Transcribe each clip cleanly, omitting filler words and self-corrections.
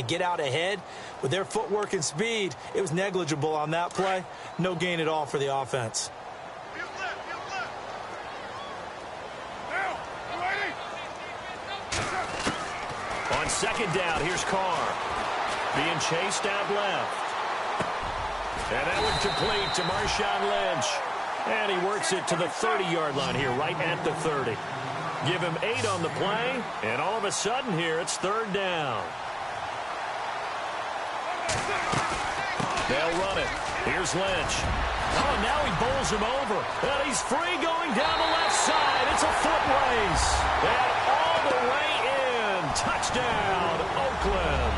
get out ahead. With their footwork and speed, it was negligible on that play. No gain at all for the offense. On second down, here's Carr. Being chased out left. And that would complete to Marshawn Lynch. And he works it to the 30-yard line here, right at the 30. Give him 8 on the play, and all of a sudden here, it's third down. They'll run it. Here's Lynch. Oh, now he bowls him over. And he's free going down the left side. It's a foot race. And all the way in. Touchdown, Oakland.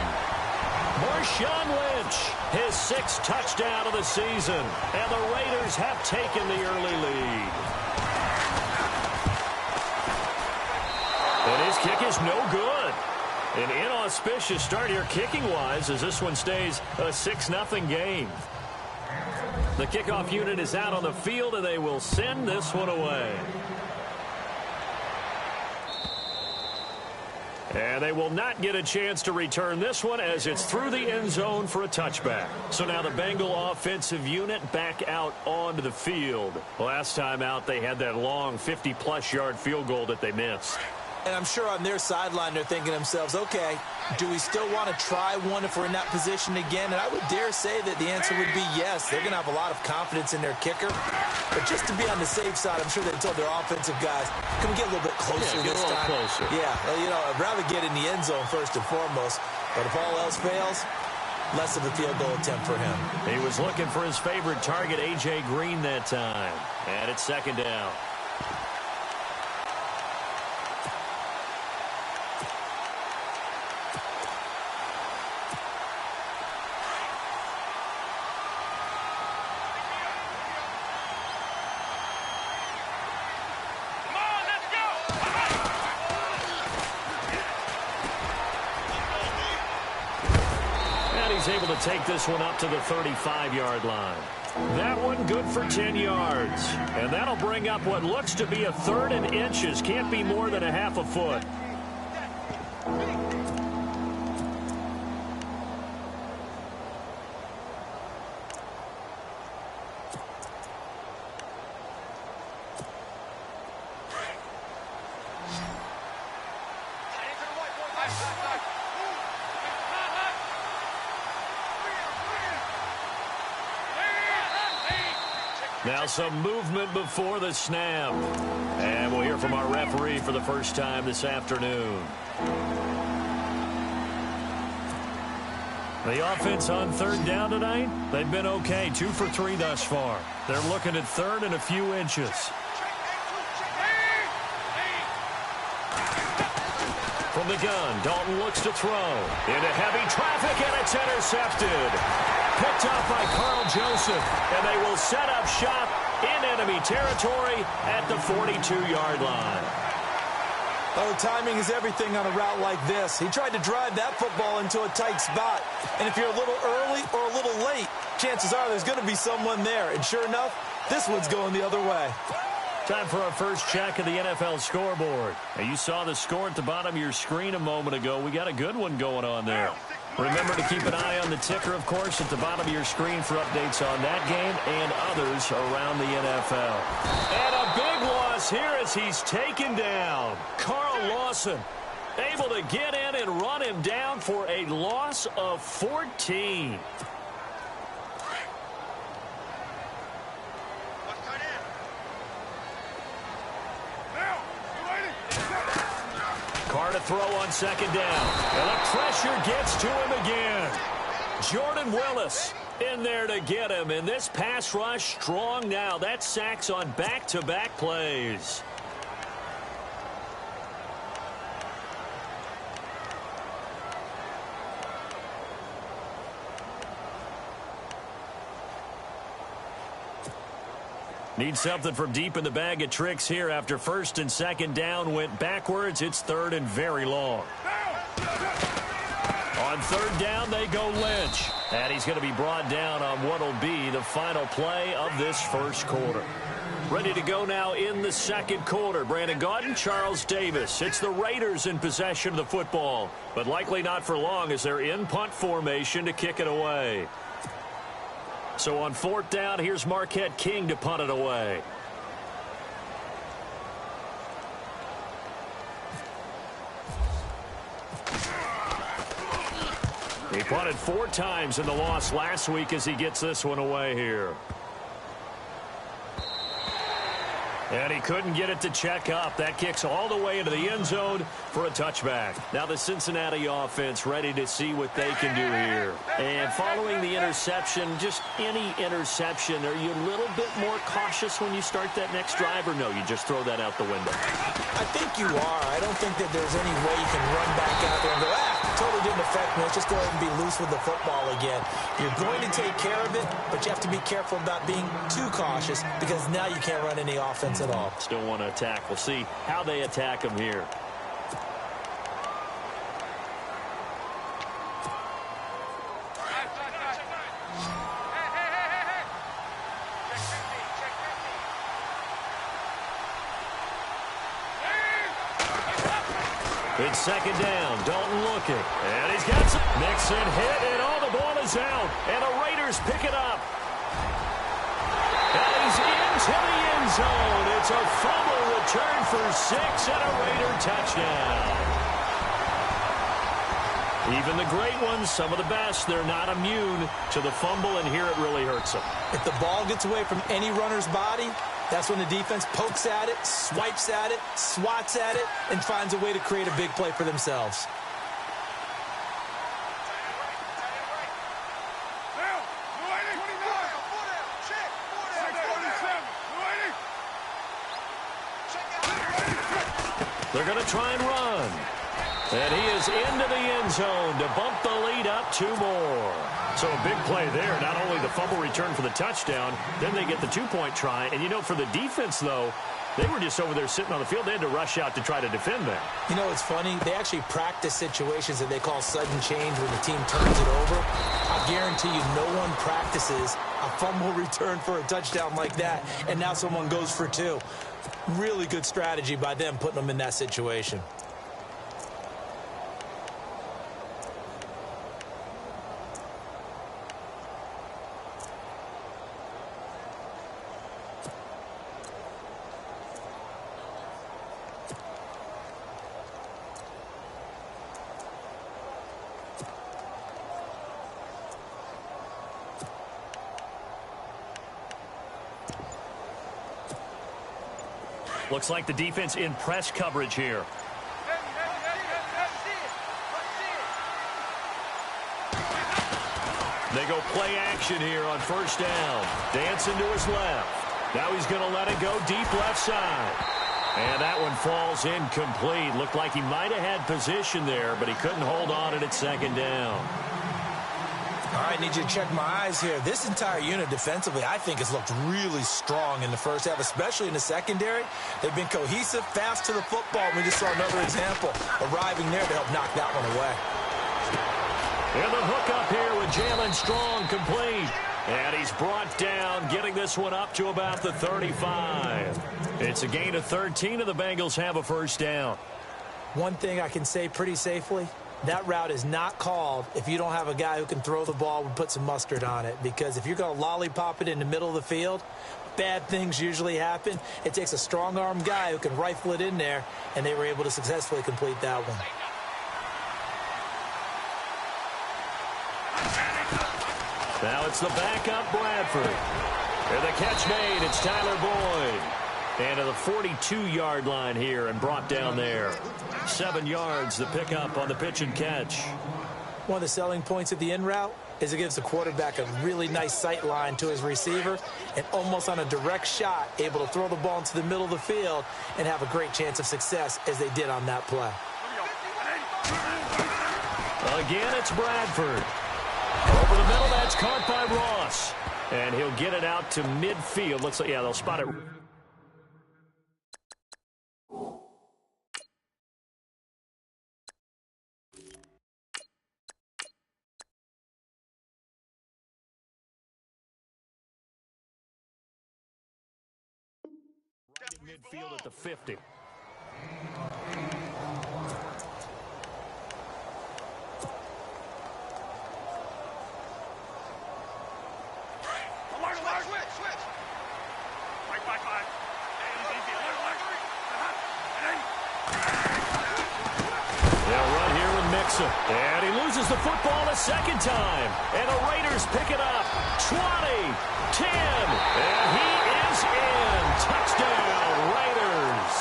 Marshawn Lynch, his 6th touchdown of the season. And the Raiders have taken the early lead. And his kick is no good. An inauspicious start here kicking-wise as this one stays a 6-0 game. The kickoff unit is out on the field, and they will send this one away. And they will not get a chance to return this one as it's through the end zone for a touchback. So now the Bengal offensive unit back out onto the field. Last time out, they had that long 50-plus yard field goal that they missed. And I'm sure on their sideline they're thinking to themselves, okay, do we still want to try one if we're in that position again? And I would dare say that the answer would be yes. They're going to have a lot of confidence in their kicker. But just to be on the safe side, I'm sure they told their offensive guys, can we get a little bit closer this time? Closer. Yeah, you know, I'd rather get in the end zone first and foremost. But if all else fails, less of a field goal attempt for him. He was looking for his favorite target, A.J. Green, that time. And it's second down. Able to take this one up to the 35-yard line. That one good for 10 yards. And that'll bring up what looks to be a 3rd and inches. Can't be more than a half a foot. Now some movement before the snap. And we'll hear from our referee for the first time this afternoon. The offense on third down tonight, they've been okay. 2 for 3 thus far. They're looking at 3rd and a few inches. From the gun, Dalton looks to throw. Into heavy traffic, and it's intercepted. Picked up by Carl Joseph, and they will set up shop in enemy territory at the 42-yard line. Oh, timing is everything on a route like this. He tried to drive that football into a tight spot. And if you're a little early or a little late, chances are there's going to be someone there. And sure enough, this one's going the other way. Time for our first check of the NFL scoreboard. Now, you saw the score at the bottom of your screen a moment ago. We got a good one going on there. Remember to keep an eye on the ticker, of course, at the bottom of your screen for updates on that game and others around the NFL. And a big loss here as he's taken down. Carl Lawson able to get in and run him down for a loss of 14. Carr to throw on second down. And the pressure gets to him again. Jordan Willis in there to get him. And this pass rush strong now. That's sacks on back-to-back plays. Need something from deep in the bag of tricks here after first and second down went backwards. It's 3rd and very long. On third down, they go Lynch. And he's going to be brought down on what will be the final play of this first quarter. Ready to go now in the second quarter. Brandon Gaudin, Charles Davis. It's the Raiders in possession of the football, but likely not for long as they're in punt formation to kick it away. So on fourth down, here's Marquette King to punt it away. He punted 4 times in the loss last week as he gets this one away here. And he couldn't get it to check up. That kicks all the way into the end zone for a touchback. Now the Cincinnati offense ready to see what they can do here. And following the interception, just any interception, are you a little bit more cautious when you start that next drive, or no, you just throw that out the window? I think you are. I don't think that there's any way you can run back out there and go, totally didn't affect me. Let's just go ahead and be loose with the football again. You're going to take care of it, but you have to be careful about being too cautious because now you can't run any offense at all. Still want to attack. We'll see how they attack him here. It's second down. Dalton looking. And he's got some. Mixon hit, and all the ball is out. And the Raiders pick it up. And he's into the end zone. It's a fumble return for 6 and a Raider touchdown. Even the great ones, some of the best, they're not immune to the fumble, and here it really hurts them. If the ball gets away from any runner's body, that's when the defense pokes at it, swipes at it, swats at it, and finds a way to create a big play for themselves. They're going to try and run. And he is into the end zone to bump the lead up 2 more. So a big play there. Not only the fumble return for the touchdown, then they get the 2-point try. And, you know, for the defense, though, they were just over there sitting on the field. They had to rush out to try to defend that. You know, it's funny. They actually practice situations that they call sudden change when the team turns it over. I guarantee you no one practices a fumble return for a touchdown like that, and now someone goes for 2. Really good strategy by them putting them in that situation. Looks like the defense in press coverage here. They go play action here on first down. Dancing to his left. Now he's going to let it go deep left side. And that one falls incomplete. Looked like he might have had position there, but he couldn't hold on at second down. All right, need you to check my eyes here. This entire unit defensively, I think, has looked really strong in the first half, especially in the secondary. They've been cohesive, fast to the football. We just saw another example arriving there to help knock that one away. And the hook up here with Jalen Strong complete. And he's brought down, getting this one up to about the 35. It's a gain of 13, and the Bengals have a first down. One thing I can say pretty safely, that route is not called if you don't have a guy who can throw the ball and put some mustard on it. Because if you're going to lollipop it in the middle of the field, bad things usually happen. It takes a strong-arm guy who can rifle it in there, and they were able to successfully complete that one. Now it's the backup Bradford. And the catch made. It's Tyler Boyd. And to the 42-yard line here and brought down there. 7 yards, the pickup on the pitch and catch. One of the selling points of the in route is it gives the quarterback a really nice sight line to his receiver and almost on a direct shot able to throw the ball into the middle of the field and have a great chance of success as they did on that play. Again, it's Bradford. Over the middle, that's caught by Ross. And he'll get it out to midfield. Looks like, yeah, they'll spot it. Midfield at the 50. They'll run here with Mixon. And he loses the football a second time. And the Raiders pick it up. 20, 10, and he is in. Touchdown, Raiders.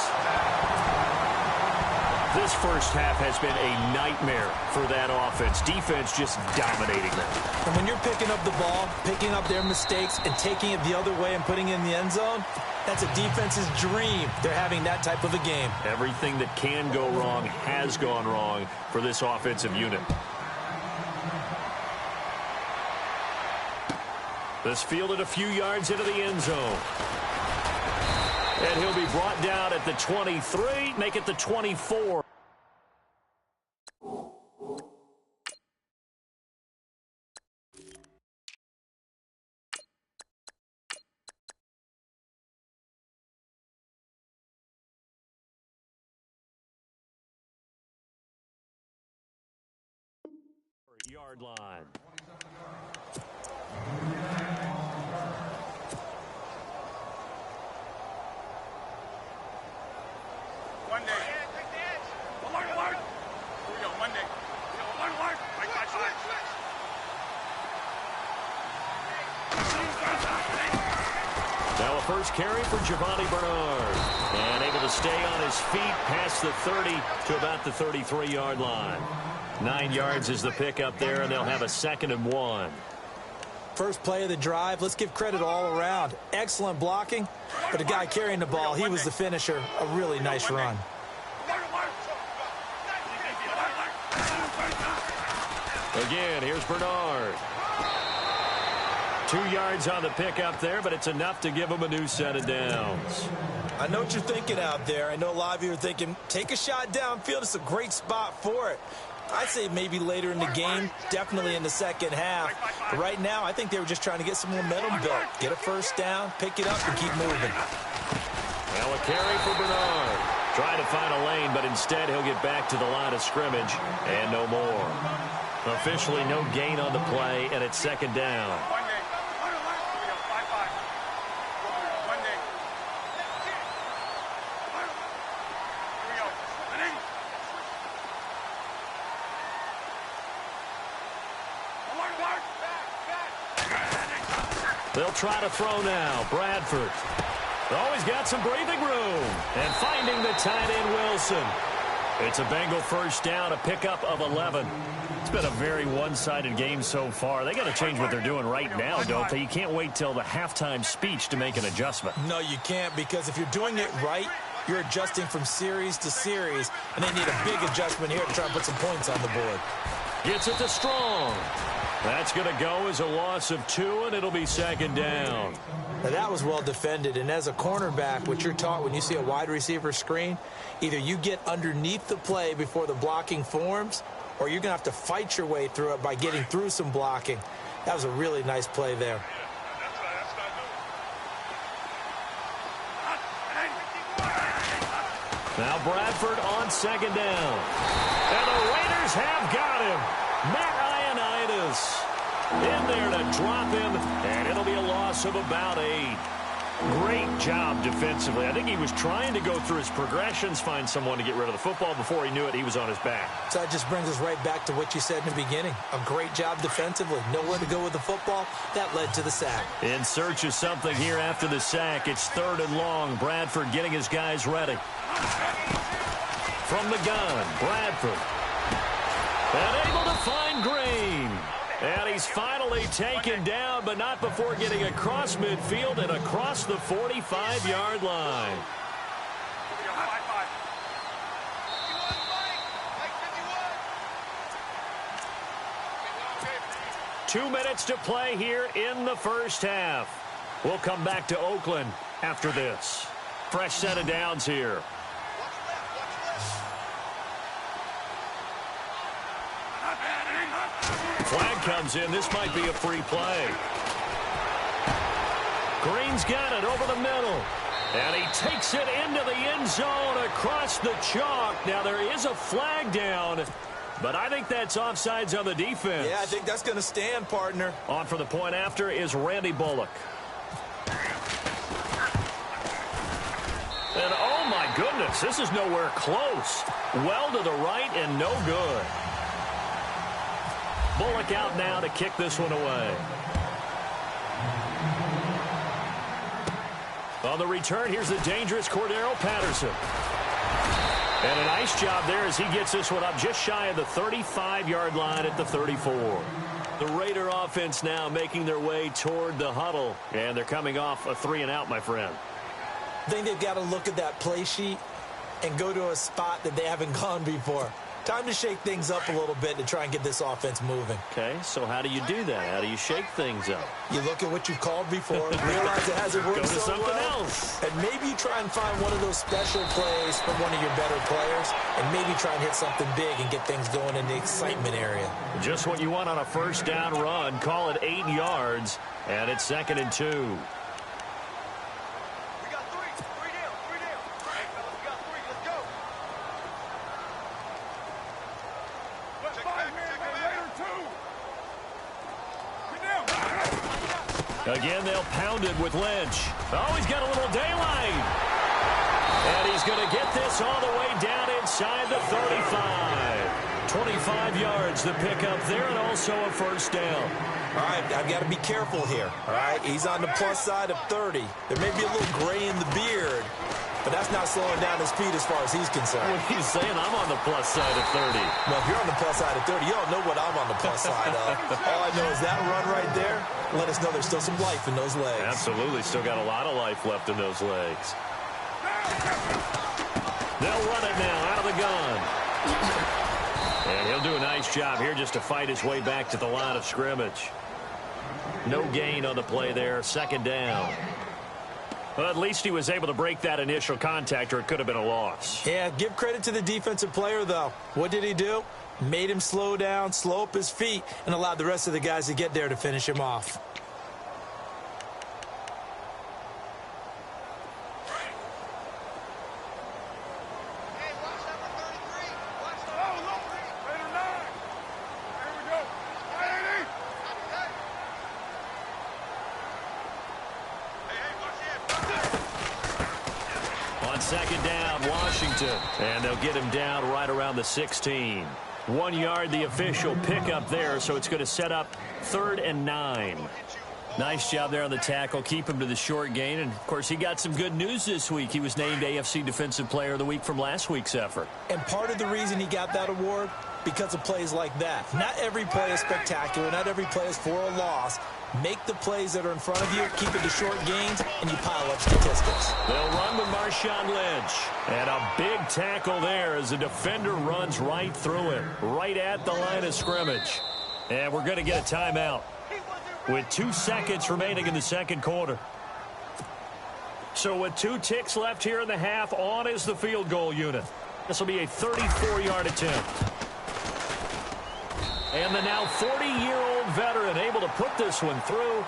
This first half has been a nightmare for that offense. Defense just dominating them. And when you're picking up the ball, picking up their mistakes, and taking it the other way and putting it in the end zone, that's a defense's dream. They're having that type of a game. Everything that can go wrong has gone wrong for this offensive unit. This fielded a few yards into the end zone. And he'll be brought down at the 23, make it the 24. Yard line. Monday. Alert. Here we go, Monday. Alert. Now a first carry for Giovanni Bernard. And able to stay on his feet past the 30 to about the 33-yard line. 9 yards is the pickup there, and they'll have a 2nd and 1. First play of the drive, let's give credit all around. Excellent blocking, but the guy carrying the ball, he was the finisher. A really nice run. Again, here's Bernard. 2 yards on the pickup there, but it's enough to give him a new set of downs. I know what you're thinking out there. I know a lot of you are thinking, take a shot downfield. It's a great spot for it. I'd say maybe later in the game, definitely in the second half. But right now, I think they were just trying to get some momentum built. Get a first down, pick it up, and keep moving. Now a carry for Bernard. Trying to find a lane, but instead he'll get back to the line of scrimmage and no more. Officially no gain on the play, and it's 2nd down. They'll try to throw now. Bradford. Always got some breathing room. And finding the tight end, Wilson. It's a Bengal first down, a pickup of 11. It's been a very one-sided game so far. They got to change what they're doing right now, don't they? You can't wait till the halftime speech to make an adjustment. No, you can't, because if you're doing it right, you're adjusting from series to series, and they need a big adjustment here to try and put some points on the board. Gets it to Strong. That's going to go as a loss of 2, and it'll be 2nd down. Now, that was well defended, and as a cornerback, what you're taught when you see a wide receiver screen, either you get underneath the play before the blocking forms, or you're going to have to fight your way through it by getting through some blocking. That was a really nice play there. Now Bradford on 2nd down. And the Raiders have got him. Matt Ioannidis in there to drop him, and it'll be a loss of about 8. Great job defensively. I think he was trying to go through his progressions, find someone to get rid of the football. Before he knew it, he was on his back. So that just brings us right back to what you said in the beginning. A great job defensively. Nowhere to go with the football. That led to the sack. In search of something here after the sack. It's 3rd and long. Bradford getting his guys ready. From the gun, Bradford. And able to find Green. And he's finally taken down, but not before getting across midfield and across the 45-yard line. Two minutes to play here in the first half. We'll come back to Oakland after this. Fresh set of downs here. Flag comes in. This might be a free play. Green's got it over the middle. And he takes it into the end zone across the chalk. Now, there is a flag down, but I think that's offsides on the defense. Yeah, I think that's going to stand, partner. On for the point after is Randy Bullock. And, oh, my goodness, this is nowhere close. Well to the right and no good. Bullock out now to kick this one away. On the return, here's the dangerous Cordero Patterson. And a nice job there as he gets this one up just shy of the 35-yard line at the 34. The Raider offense now making their way toward the huddle. And they're coming off a 3-and-out, my friend. I think they've got to look at that play sheet and go to a spot that they haven't gone before. Time to shake things up a little bit to try and get this offense moving. Okay, so how do you do that? How do you shake things up? You look at what you've called before, realize it hasn't worked Go to so something well, else. and maybe you try and find one of those special plays from one of your better players, and maybe try and hit something big and get things going in the excitement area. Just what you want on a first down run. Call it 8 yards, and it's 2nd and 2. Again, they'll pound it with Lynch. Oh, he's got a little daylight. And he's going to get this all the way down inside the 35. 25 yards the pickup there, and also a first down. All right, I've got to be careful here. All right, he's on the plus side of 30. There may be a little gray in the beard, but that's not slowing down his speed as far as he's concerned. Well, he's saying I'm on the plus side of 30. Well, if you're on the plus side of 30, you don't know what I'm on the plus side of. All I know is that run right there, let us know there's still some life in those legs. Absolutely, still got a lot of life left in those legs. They'll run it now out of the gun. And he'll do a nice job here just to fight his way back to the line of scrimmage. No gain on the play there, 2nd down. Well, at least he was able to break that initial contact, or it could have been a loss. Yeah, give credit to the defensive player, though. What did he do? Made him slow down, slow up his feet, and allowed the rest of the guys to get there to finish him off. On 2nd down, Washington. And they'll get him down right around the 16. 1 yard, the official pickup there, so it's going to set up 3rd and 9. Nice job there on the tackle. Keep him to the short gain. And, of course, he got some good news this week. He was named AFC Defensive Player of the Week from last week's effort. And part of the reason he got that award, because of plays like that. Not every play is spectacular. Not every play is for a loss. Make the plays that are in front of you, keep it to short gains, and you pile up statistics. They'll run with Marshawn Lynch. And a big tackle there as the defender runs right through it, right at the line of scrimmage. And we're going to get a timeout with 2 seconds remaining in the 2nd quarter. So with 2 ticks left here in the half, on is the field goal unit. This will be a 34-yard attempt. And the now 40-year-old veteran able to put this one through.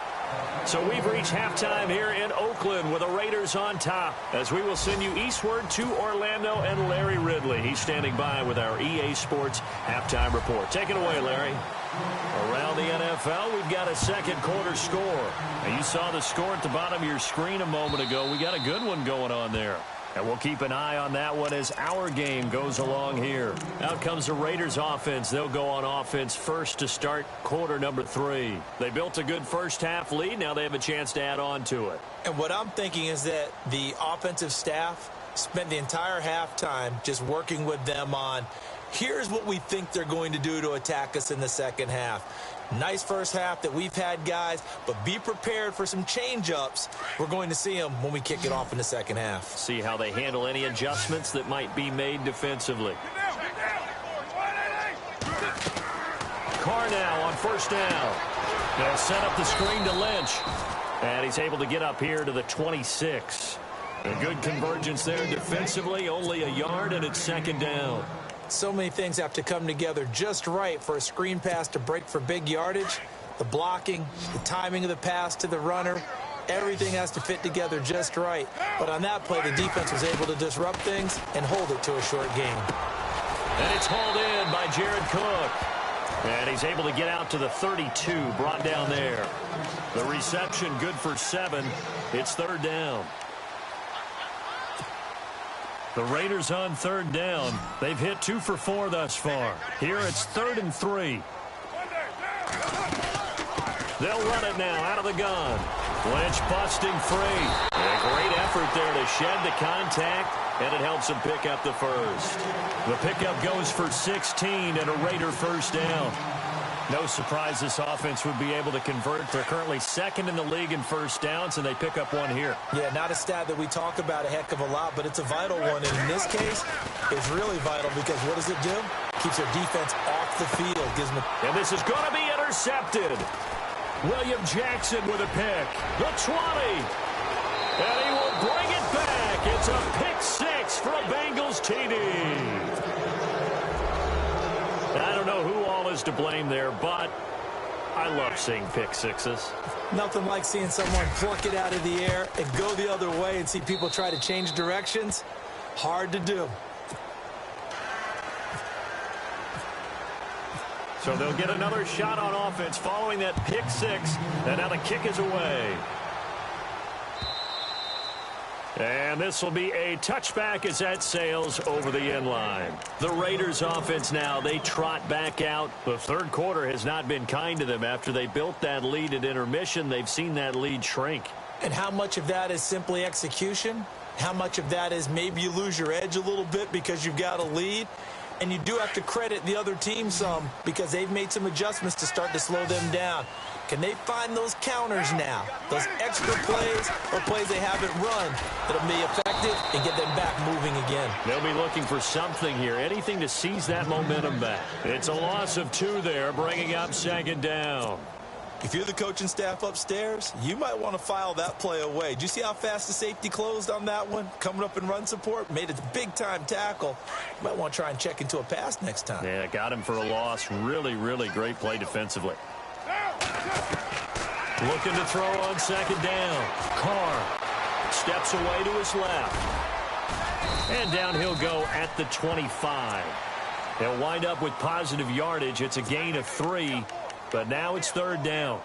So we've reached halftime here in Oakland with the Raiders on top, as we will send you eastward to Orlando and Larry Ridley. He's standing by with our EA Sports halftime report. Take it away, Larry. Around the NFL, we've got a 2nd quarter score. And you saw the score at the bottom of your screen a moment ago. We got a good one going on there. And we'll keep an eye on that one as our game goes along here. Out comes the Raiders offense. They'll go on offense first to start quarter number 3. They built a good first half lead. Now they have a chance to add on to it. And what I'm thinking is that the offensive staff spent the entire halftime just working with them on, here's what we think they're going to do to attack us in the second half. Nice first half that we've had, guys, but be prepared for some change-ups. We're going to see them when we kick it off in the second half. See how they handle any adjustments that might be made defensively. Carr now on first down. They'll set up the screen to Lynch. And he's able to get up here to the 26. A good convergence there defensively, only a yard, and it's 2nd down. So many things have to come together just right for a screen pass to break for big yardage. The blocking, the timing of the pass to the runner, Everything has to fit together just right. But on that play, the defense was able to disrupt things and hold it to a short gain. And it's hauled in by Jared Cook. And he's able to get out to the 32, brought down there. The reception good for 7. It's third down. The Raiders on third down. They've hit 2 for 4 thus far. Here it's 3rd and 3. They'll run it now out of the gun. Lynch busting free. And a great effort there to shed the contact, and it helps him pick up the first. The pickup goes for 16 and a Raider first down. No surprise this offense would be able to convert. They're currently second in the league in first downs, and they pick up one here. Yeah, not a stat that we talk about a heck of a lot, but it's a vital one. And in this case, it's really vital because what does it do? Keeps their defense off the field. And this is going to be intercepted. William Jackson with a pick. The 20. And he will bring it back. It's a pick 6 for a Bengals TD. I don't know who all is to blame there, but I love seeing pick sixes. Nothing like seeing someone pluck it out of the air and go the other way and see people try to change directions. Hard to do. So they'll get another shot on offense following that pick 6. And now the kick is away. And this will be a touchback as that sails over the end line. The Raiders offense now, they trot back out. The third quarter has not been kind to them. After they built that lead at intermission, they've seen that lead shrink. And how much of that is simply execution? How much of that is maybe you lose your edge a little bit because you've got a lead? And you do have to credit the other team some because they've made some adjustments to start to slow them down. Can they find those counters now, those extra plays or plays they haven't run that'll be effective and get them back moving again? They'll be looking for something here, anything to seize that momentum back. It's a loss of 2 there, bringing up second down. If you're the coaching staff upstairs, you might want to file that play away. Did you see how fast the safety closed on that one? Coming up in run support, made a big-time tackle. You might want to try and check into a pass next time. Yeah, got him for a loss. Really, really great play defensively. Looking to throw on second down. Carr steps away to his left. And down he'll go at the 25. They'll wind up with positive yardage. It's a gain of 3. But now it's third down.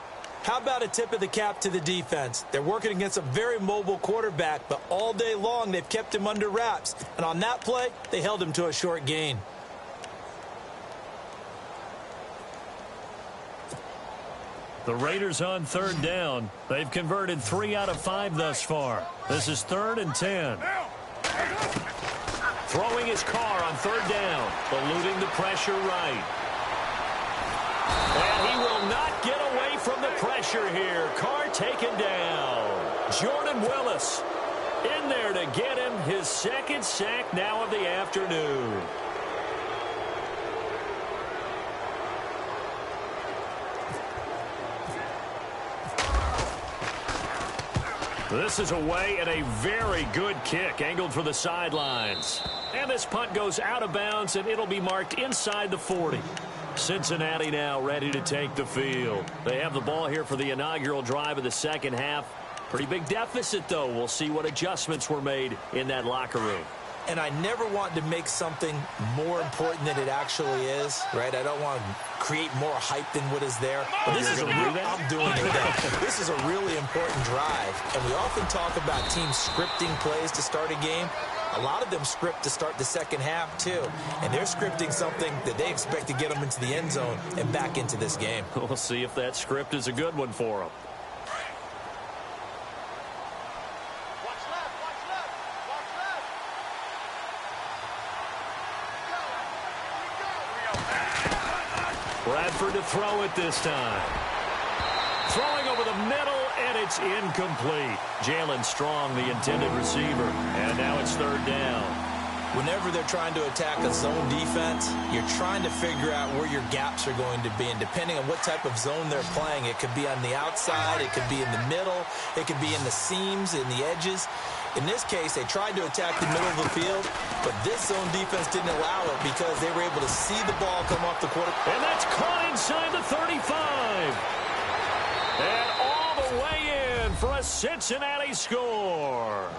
How about a tip of the cap to the defense? They're working against a very mobile quarterback, but all day long they've kept him under wraps. And on that play, they held him to a short gain. The Raiders on third down. They've converted 3 out of 5 thus far. This is 3rd and 10. Throwing his Carr on third down, eluding the pressure right. And he will not get away from the pressure here. Carr taken down. Jordan Willis in there to get him his second sack now of the afternoon. This is away and a very good kick, angled for the sidelines. And this punt goes out of bounds, and it'll be marked inside the 40. Cincinnati now ready to take the field. They have the ball here for the inaugural drive of the second half. Pretty big deficit, though. We'll see what adjustments were made in that locker room. And I never want to make something more important than it actually is, right? I don't want to create more hype than what is there. But this is a real, I'm doing it though. This is a really important drive. And we often talk about teams scripting plays to start a game. A lot of them script to start the second half, too. And they're scripting something that they expect to get them into the end zone and back into this game. We'll see if that script is a good one for them. Bradford to throw it this time. Throwing over the middle, and it's incomplete. Jalen Strong, the intended receiver. And now it's third down. Whenever they're trying to attack a zone defense, you're trying to figure out where your gaps are going to be. And depending on what type of zone they're playing, it could be on the outside, it could be in the middle, it could be in the seams, in the edges. In this case, they tried to attack the middle of the field, but this zone defense didn't allow it because they were able to see the ball come off the quarterback. And that's caught inside the 35. And all the way in for a the Cincinnati score.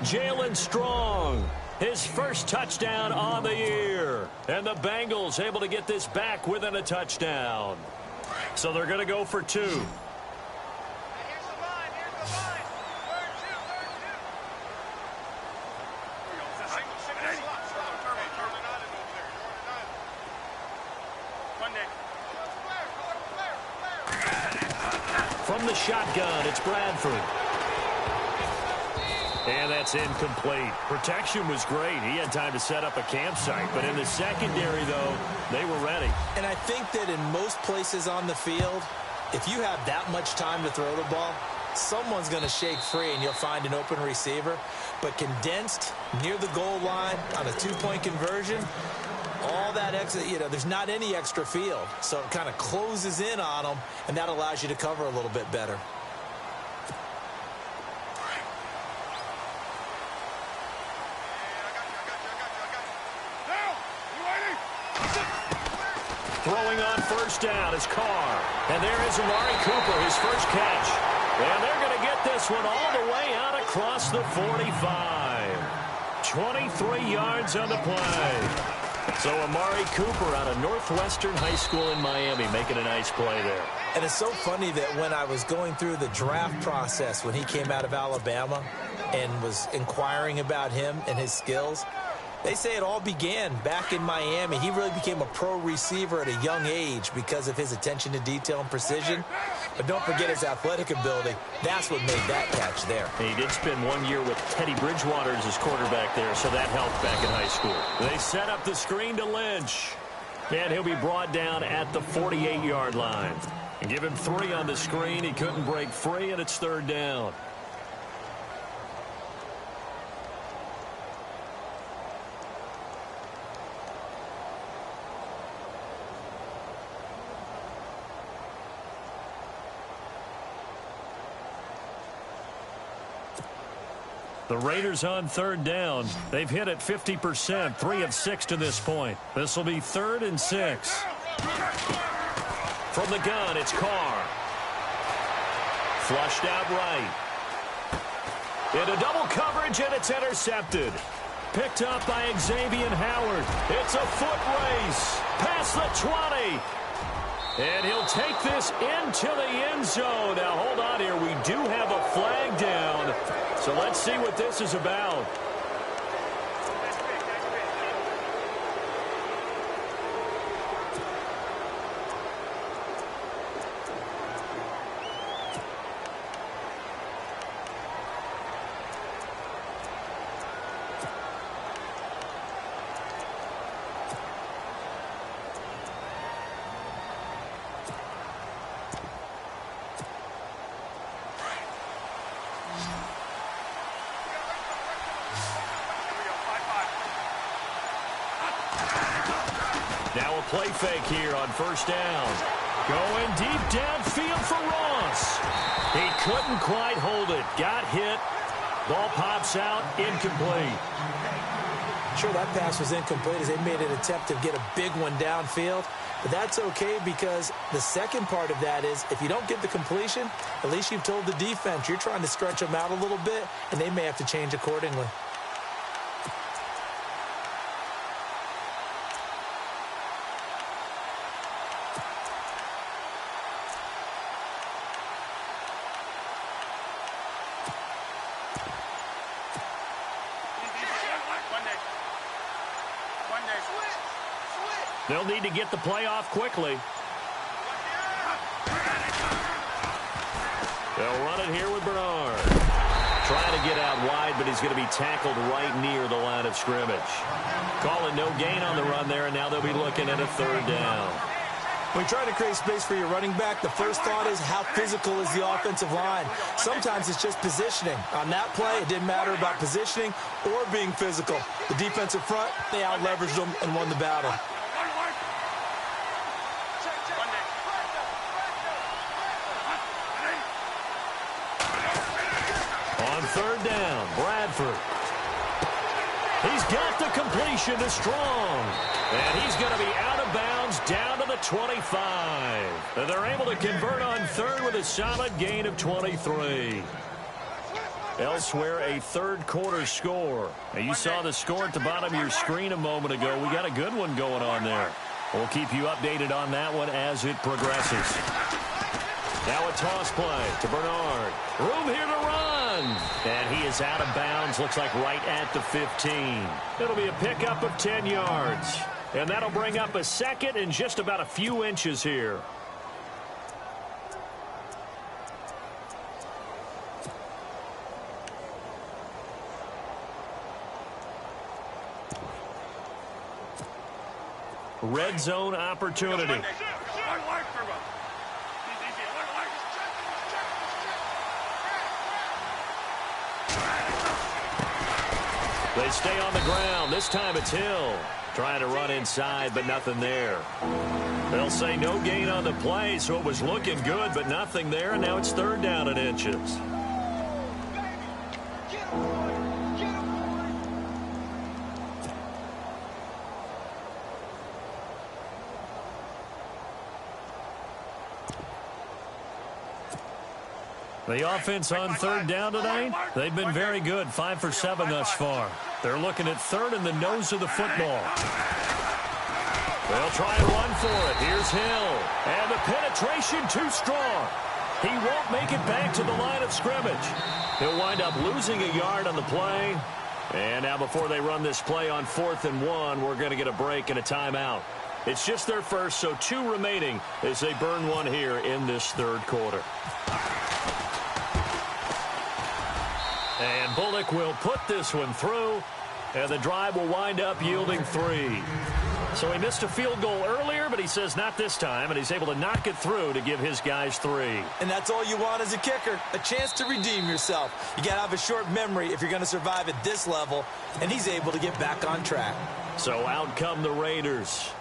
Jalen Strong, his first touchdown on the year. And the Bengals able to get this back within a touchdown. So they're going to go for 2. Here's the line. Here's the line. Third two. Monday. From the shotgun, it's Bradford. And that's incomplete. Protection was great. He had time to set up a campsite. But in the secondary, though, they were ready. And I think that in most places on the field, if you have that much time to throw the ball, someone's going to shake free and you'll find an open receiver. But condensed near the goal line on a 2-point conversion, all that extra, there's not any extra field. So it kind of closes in on them, and that allows you to cover a little bit better. Throwing on first down is Carr. And there is Amari Cooper, his first catch. And they're going to get this one all the way out across the 45. 23 yards on the play. So Amari Cooper out of Northwestern High School in Miami making a nice play there. And it's so funny that when I was going through the draft process when he came out of Alabama and was inquiring about him and his skills, they say it all began back in Miami. He really became a pro receiver at a young age because of his attention to detail and precision. But don't forget his athletic ability. That's what made that catch there. And he did spend 1 year with Teddy Bridgewater as his quarterback there, so that helped back in high school. They set up the screen to Lynch. And he'll be brought down at the 48-yard line. And give him 3 on the screen. He couldn't break free, and it's third down. The Raiders on third down. They've hit it 50%, 3 of 6 to this point. This will be 3rd and 6. From the gun, it's Carr. Flushed out right. Into double coverage, and it's intercepted. Picked up by Xavier Howard. It's a foot race. Past the 20. And he'll take this into the end zone. Now, hold on here. We do have a flag down. So let's see what this is about. Now a play fake here on first down. Going deep downfield for Ross. He couldn't quite hold it. Got hit. Ball pops out. Incomplete. Sure, that pass was incomplete as they made an attempt to get a big one downfield. But that's okay because the second part of that is if you don't get the completion, at least you've told the defense you're trying to stretch them out a little bit, and they may have to change accordingly. They'll need to get the play off quickly. They'll run it here with Bernard. Trying to get out wide, but he's going to be tackled right near the line of scrimmage. Calling no gain on the run there, and now they'll be looking at a third down. When you're trying to create space for your running back, the first thought is how physical is the offensive line. Sometimes it's just positioning. On that play, it didn't matter about positioning or being physical. The defensive front, they out-leveraged them and won the battle. On third down, Bradford. He's got the completion to Strong. And he's going to be out of bounds down to the 25. And they're able to convert on third with a solid gain of 23. Elsewhere, a third-quarter score. Now, you saw the score at the bottom of your screen a moment ago. We got a good one going on there. We'll keep you updated on that one as it progresses. Now a toss play to Bernard. Room here to run. And he is out of bounds, looks like right at the 15. It'll be a pickup of 10 yards. And that'll bring up a second and just about a few inches here. Red zone opportunity. They stay on the ground. This time it's Hill. Trying to run inside, but nothing there. They'll say no gain on the play, so it was looking good, but nothing there, and now it's third down and inches. The offense on third down tonight, they've been very good, 5 for 7 thus far. They're looking at third in the nose of the football. They'll try and run for it. Here's Hill. And the penetration too strong. He won't make it back to the line of scrimmage. He'll wind up losing a yard on the play. And now before they run this play on 4th and 1, we're going to get a break and a timeout. It's just their first, so 2 remaining as they burn one here in this third quarter. And Bullock will put this one through, and the drive will wind up yielding 3. So he missed a field goal earlier, but he says not this time, and he's able to knock it through to give his guys 3. And that's all you want as a kicker, a chance to redeem yourself. You got to have a short memory if you're going to survive at this level, and he's able to get back on track. So out come the Raiders.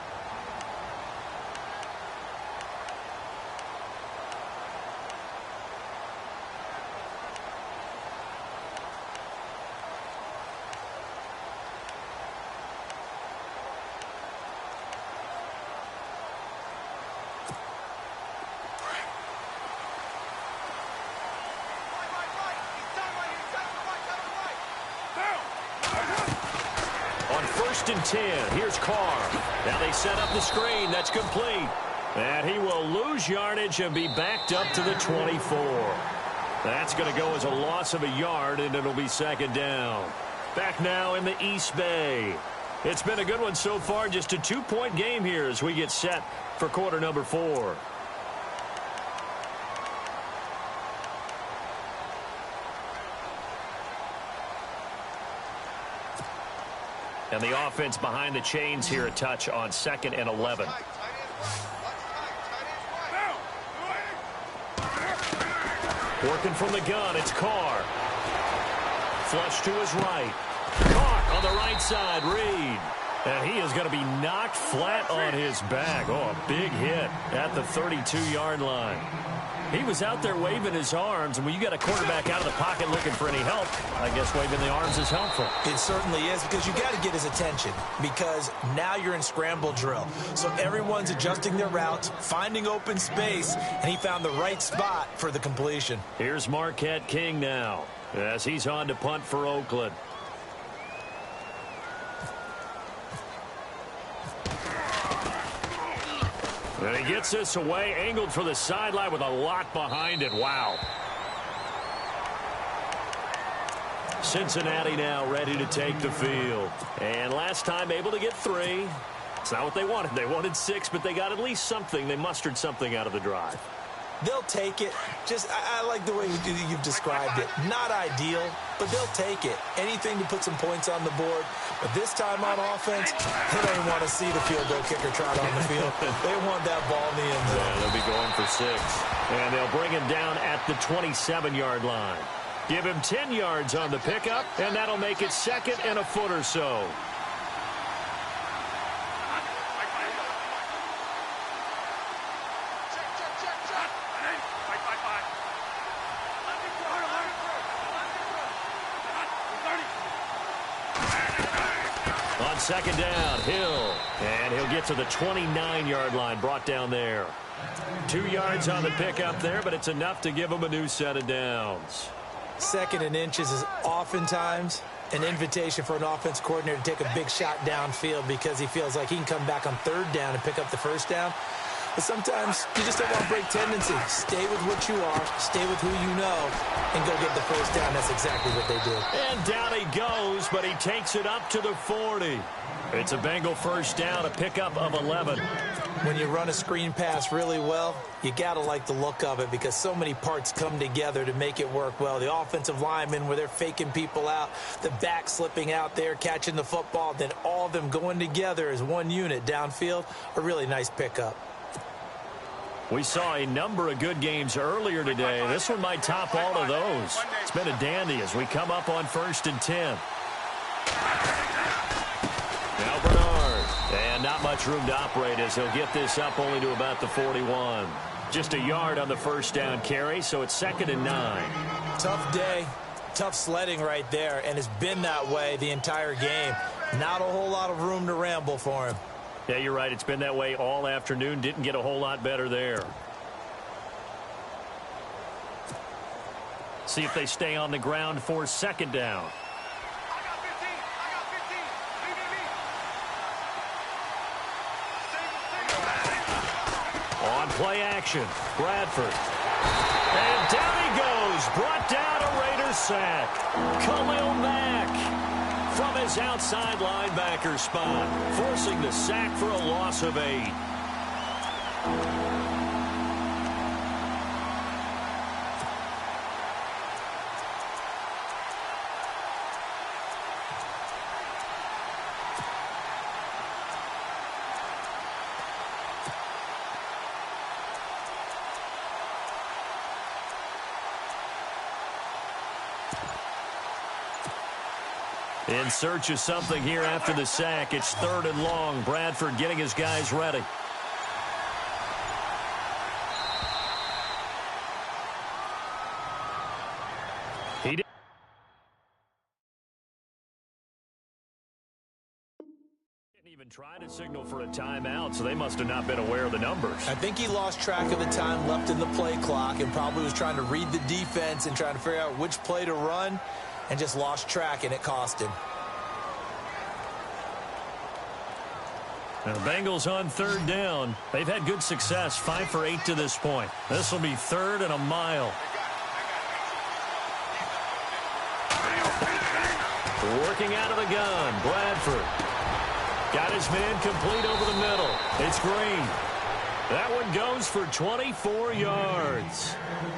And 10. Here's Carr. Now they set up the screen. That's complete. And he will lose yardage and be backed up to the 24. That's going to go as a loss of a yard, and it'll be second down. Back now in the East Bay. It's been a good one so far. Just a 2-point game here as we get set for quarter number 4. And the offense behind the chains here, a touch on 2nd and 11. Working from the gun, it's Carr. Flush to his right. Caught on the right side, Reed. And he is going to be knocked flat on his back. Oh, a big hit at the 32-yard line. He was out there waving his arms, and when you got a quarterback out of the pocket looking for any help, I guess waving the arms is helpful. It certainly is, because you got to get his attention, because now you're in scramble drill. So everyone's adjusting their routes, finding open space, and he found the right spot for the completion. Here's Marquette King now, as he's on to punt for Oakland. And he gets this away, angled for the sideline with a lot behind it. Wow. Cincinnati now ready to take the field. And last time able to get 3. It's not what they wanted. They wanted 6, but they got at least something. They mustered something out of the drive. They'll take it. I like the way you've described it. Not ideal, but they'll take it. Anything to put some points on the board. But this time on offense, they don't even want to see the field goal kicker trot on the field. They want that ball in the end zone. Yeah, they'll be going for 6. And they'll bring him down at the 27-yard line. Give him 10 yards on the pickup, and that'll make it 2nd and a foot or so. Second down, Hill. And he'll get to the 29-yard line, brought down there. 2 yards on the pickup there, but it's enough to give him a new set of downs. Second and inches is oftentimes an invitation for an offense coordinator to take a big shot downfield because he feels like he can come back on third down and pick up the first down. But sometimes you just don't want to break tendency. Stay with what you are, stay with who you know, and go get the first down. That's exactly what they did. And down he goes, but he takes it up to the 40. It's a Bengal first down, a pickup of 11. When you run a screen pass really well, you got to like the look of it because so many parts come together to make it work well. The offensive linemen, where they're faking people out, the back slipping out there, catching the football, then all of them going together as one unit downfield, a really nice pickup. We saw a number of good games earlier today. This one might top all of those. It's been a dandy as we come up on 1st and 10. Now Bernard. And not much room to operate as he'll get this up only to about the 41. Just a yard on the first down carry, so it's 2nd and 9. Tough day, tough sledding right there, and it's been that way the entire game. Not a whole lot of room to ramble for him. Yeah, you're right. It's been that way all afternoon. Didn't get a whole lot better there. See if they stay on the ground for 2nd down. On play action, Bradford. And down he goes. Brought down a Raider sack. Khalil Mack from his outside linebacker spot, forcing the sack for a loss of 8. In search of something here after the sack. It's 3rd and long. Bradford getting his guys ready. He didn't even try to signal for a timeout, so they must have not been aware of the numbers. I think he lost track of the time left in the play clock and probably was trying to read the defense and trying to figure out which play to run, and just lost track, and it cost him. Now, the Bengals on 3rd down. They've had good success, 5 for 8 to this point. This will be 3rd and a mile. Working out of the gun, Bradford. Got his man complete over the middle. It's Green. That one goes for 24 yards.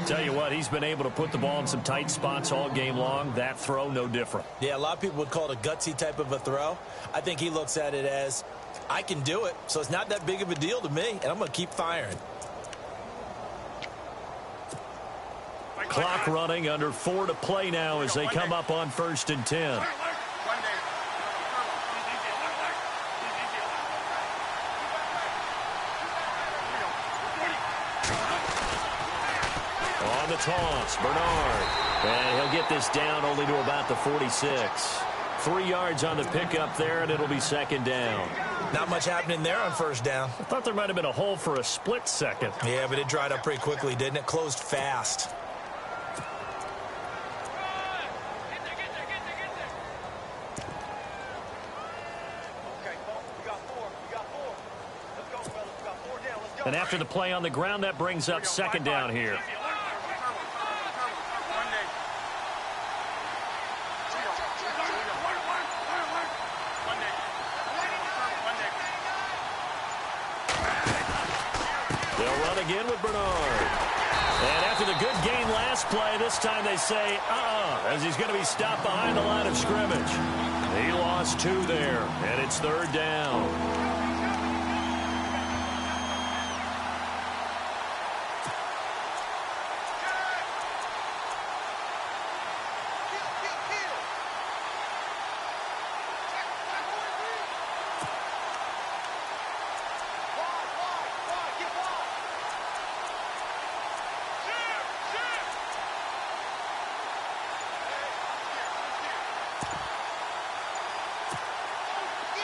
Tell you what, he's been able to put the ball in some tight spots all game long. That throw, no different. Yeah, a lot of people would call it a gutsy type of a throw. I think he looks at it as, I can do it, so it's not that big of a deal to me, and I'm going to keep firing. Clock running, under 4 to play now as they come up on 1st and 10. On the toss, Bernard. And he'll get this down only to about the 46. 3 yards on the pickup there, and it'll be 2nd down. Not much happening there on 1st down. I thought there might have been a hole for a split second. Yeah, but it dried up pretty quickly, didn't it? Closed fast. And after the play on the ground, that brings up 2nd down here. They'll run again with Bernard. And after the good game last play, this time they say, as he's going to be stopped behind the line of scrimmage. He lost 2 there, and it's 3rd down.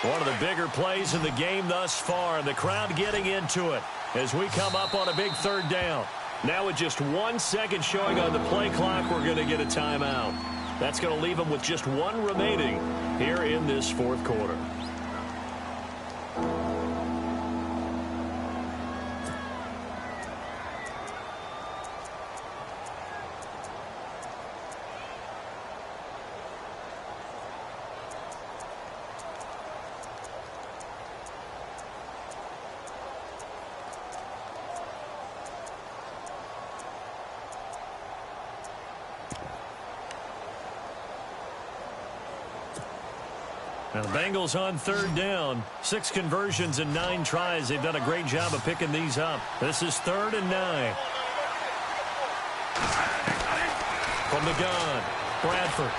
One of the bigger plays in the game thus far, and the crowd getting into it as we come up on a big third down. Now with just 1 second showing on the play clock, we're going to get a timeout. That's going to leave them with just one remaining here in this fourth quarter. Now the Bengals on third down. 6 conversions and 9 tries. They've done a great job of picking these up. This is 3rd and 9. From the gun, Bradford.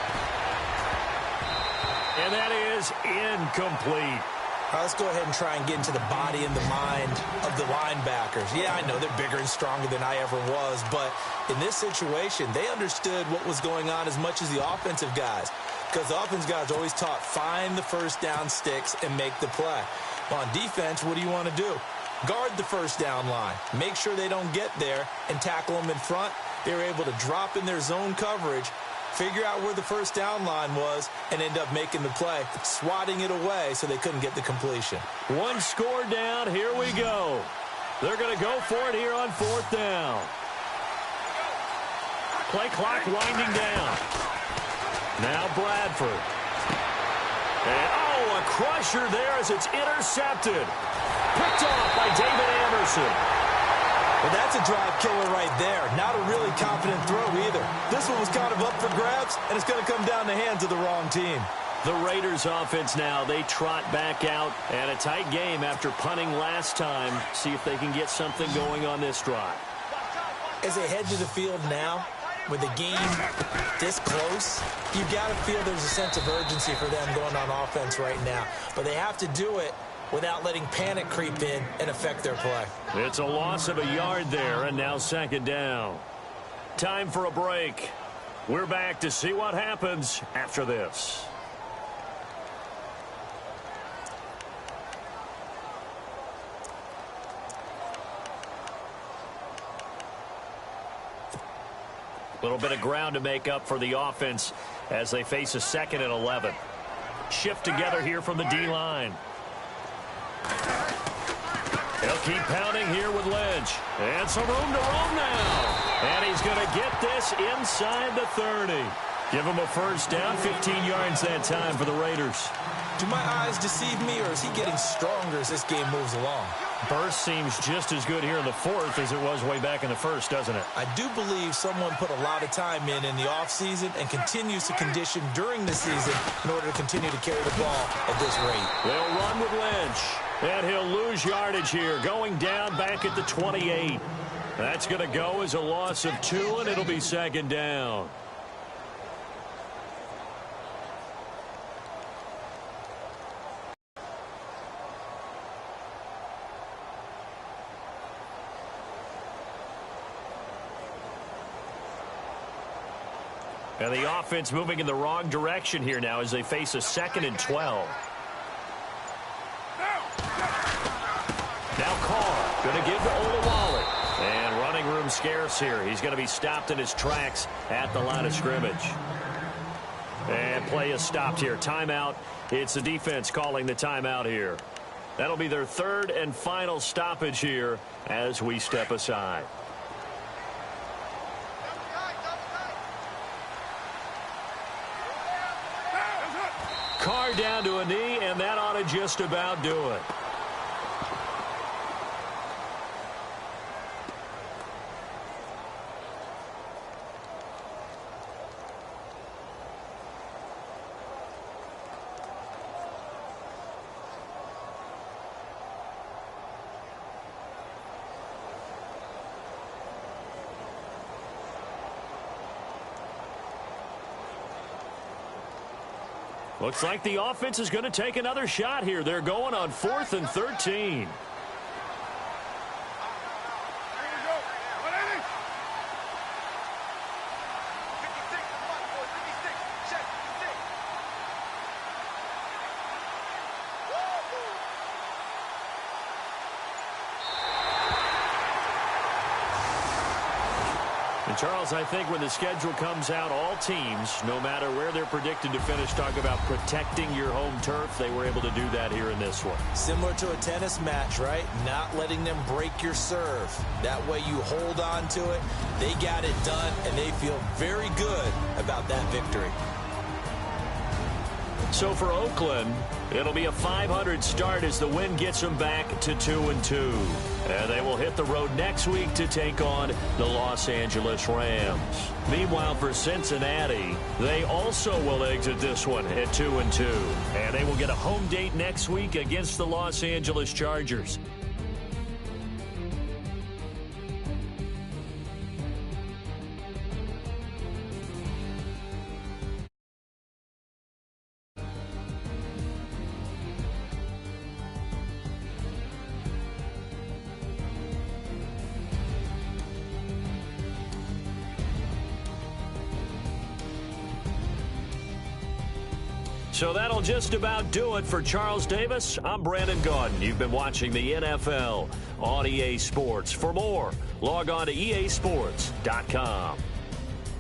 And that is incomplete. Let's go ahead and try and get into the body and the mind of the linebackers. Yeah, I know they're bigger and stronger than I ever was, but in this situation, they understood what was going on as much as the offensive guys. Because the offense guys always taught, find the first down sticks and make the play. Well, on defense, what do you want to do? Guard the first down line. Make sure they don't get there and tackle them in front. They were able to drop in their zone coverage, figure out where the first down line was, and end up making the play, swatting it away so they couldn't get the completion. 1 score down. Here we go. They're going to go for it here on 4th down. Play clock winding down. Now Bradford. And, a crusher there as it's intercepted. Picked off by David Anderson. Well, that's a drive killer right there. Not a really confident throw either. This one was kind of up for grabs, and it's going to come down the hands of the wrong team. The Raiders offense now, they trot back out, and a tight game after punting last time. See if they can get something going on this drive. As they head to the field now, with the game this close, you've got to feel there's a sense of urgency for them going on offense right now. But they have to do it without letting panic creep in and affect their play. It's a loss of a yard there, and now 2nd down. Time for a break. We're back to see what happens after this. A little bit of ground to make up for the offense as they face a 2nd and 11. Shift together here from the D-line. He'll keep pounding here with Lynch. And some room to roam now. And he's going to get this inside the 30. Give him a first down, 15 yards that time for the Raiders. Do my eyes deceive me, or is he getting stronger as this game moves along? Burst seems just as good here in the 4th as it was way back in the 1st, doesn't it? I do believe someone put a lot of time in the offseason and continues to condition during the season in order to continue to carry the ball at this rate. They'll run with Lynch. And he'll lose yardage here, going down back at the 28. That's going to go as a loss of 2, and it'll be 2nd down. And the offense moving in the wrong direction here now as they face a 2nd and 12. Now Carr going to give to Olawale. And running room scarce here. He's going to be stopped in his tracks at the line of scrimmage. And play is stopped here. Timeout. It's the defense calling the timeout here. That'll be their 3rd and final stoppage here as we step aside. Carr down to a knee, and that ought to just about do it. Looks like the offense is going to take another shot here. They're going on 4th and 13. And Charles, I think when the schedule comes out, all teams, no matter where they're predicted to finish, talk about protecting your home turf. They were able to do that here in this one. Similar to a tennis match, right? Not letting them break your serve. That way you hold on to it. They got it done, and they feel very good about that victory. So for Oakland, it'll be a .500 start as the win gets them back to 2-2. And they will hit the road next week to take on the Los Angeles Rams. Meanwhile, for Cincinnati, they also will exit this one at 2-2. And they will get a home date next week against the Los Angeles Chargers. So that'll just about do it for Charles Davis. I'm Brandon Gaudin. You've been watching the NFL on EA Sports. For more, log on to easports.com.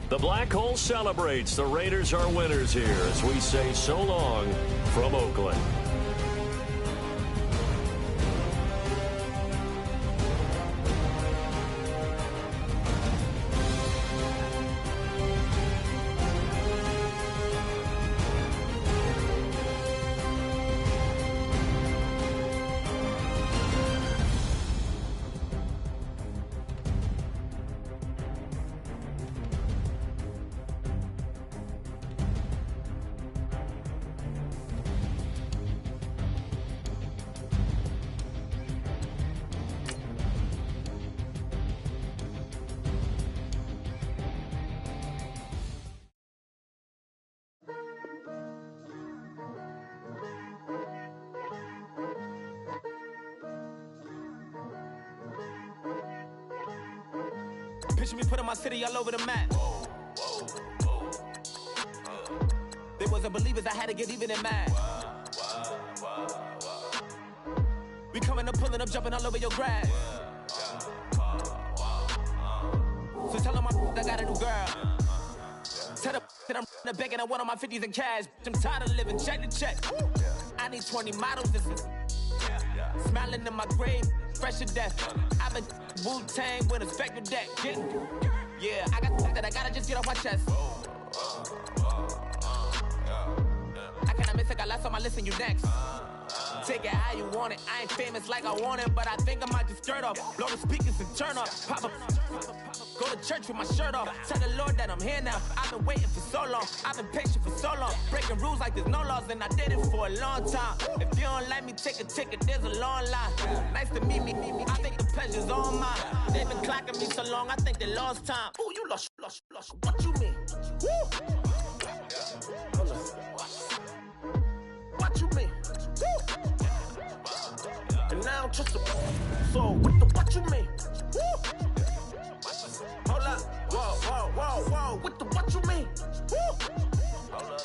The Black Hole celebrates. The Raiders are winners here as we say so long from Oakland. Picture me putting my city all over the map. They wasn't believers, I had to get even and mad. We coming up, pulling up, jumping all over your grass. So tell them I got a new girl. Tell them that I'm in the bank and I want on my 50s in cash. I'm tired of living check to check. I need 20 models. This is smiling in my grave, fresh to death. I've been Wu-Tang with a spectral deck. Yeah, I got that I gotta just get off my chest. I cannot miss it, got last on my list and you next. Take it how you want it. I ain't famous like I want it, but I think I might just skirt off. Blow the speakers and turn up. Pop up. Go to church with my shirt off. Tell the Lord that I'm here now. I've been waiting for so long. I've been patient for so long. Breaking rules like there's no laws, and I did it for a long time. If you don't like me, take a ticket. There's a long line. Nice to meet me. I think the pleasure's all mine. They've been clocking me so long, I think they lost time. Ooh, you lost. What you mean? Woo! Hold up. What you mean? Woo! And now I'm just a so what you mean? Woo! Hold up, whoa, what you mean? Woo! Hold up.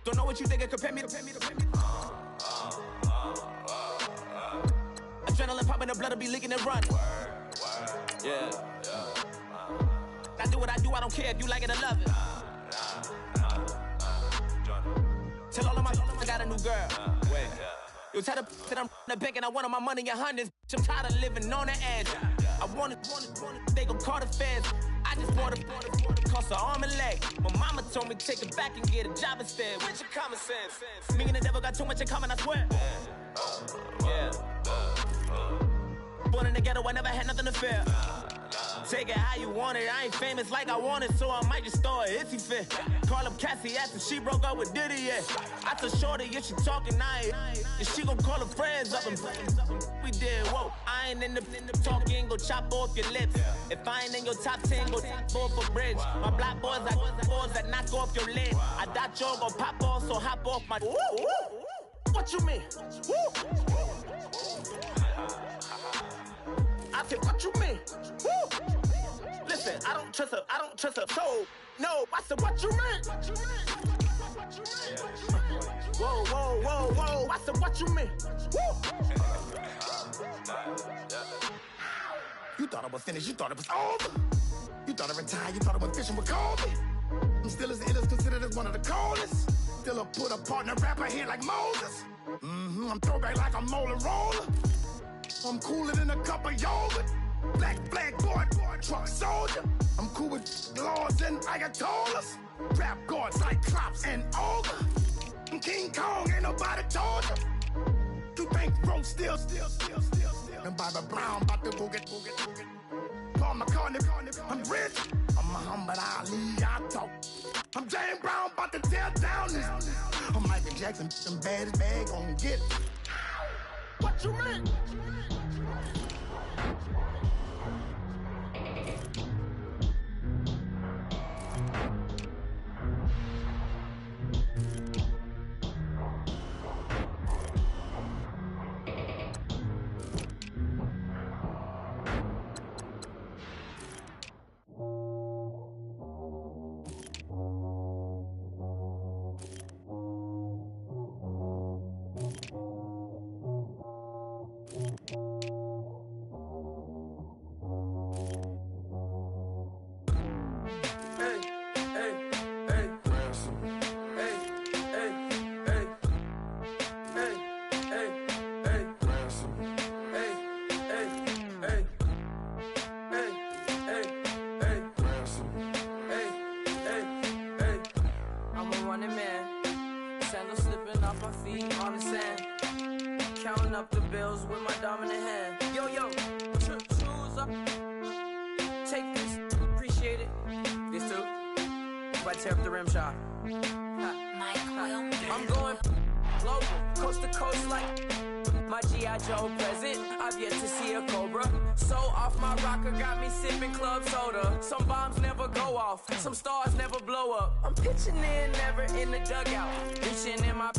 Don't know what you think it compare me to. Adrenaline popping, the blood will be leaking and run. Yeah. I do what I do, I don't care if you like it or love it. Tell all of my I got a new girl. Wait. You tell the that I'm in the bank and I want all my money in hundreds. I'm tired of living on the edge. I want it, they gon' call the feds. I just want it, cost an arm and leg. My mama told me take it back and get a job instead. Where's your common sense? Me and the devil got too much in common, I swear. Yeah. Born in the ghetto, I never had nothing to fear. Take it how you want it. I ain't famous like I want it, so I might just throw a hissy fit. Call up Cassie, asked if she broke up with Diddy, yeah. I told Shorty if she talking, and she gon' call her friends up and we did, whoa. I ain't in the talking, go chop off your lips. If I ain't in your top 10, go fall for bridge. My black boys like boys that knock off your lid. I thought y'all gon' pop off, so hop off my. What you mean? I said, what you mean? Woo! Listen, I don't trust her. So, no, I said, what you mean? Whoa. I said, what you mean? Woo! You thought I was finished, you thought it was over. You thought I retired, you thought I went fishing with Kobe. I'm still as ill as considered as one of the coldest. Still a put a partner rapper here like Moses. I'm throwback like a molar roller. I'm cooler than a cup of yogurt. Black flag boy, truck soldier. I'm cool with lords and ayatollahs. Rap gods like Klops and Olga. I'm King Kong, ain't nobody told you. You think Rose still. And Bobby Brown about to go get. Paul McCartney, I'm rich. I'm Muhammad Ali, I talk. I'm James Brown, about to tear down this. I'm Michael Jackson, some bad as bag gon' get. What you mean? I'm going global, coast to coast like my G.I. Joe present. I've yet to see a Cobra. So off my rocker got me sipping club soda. Some bombs never go off, some stars never blow up. I'm pitching in, never in the dugout. Reaching in my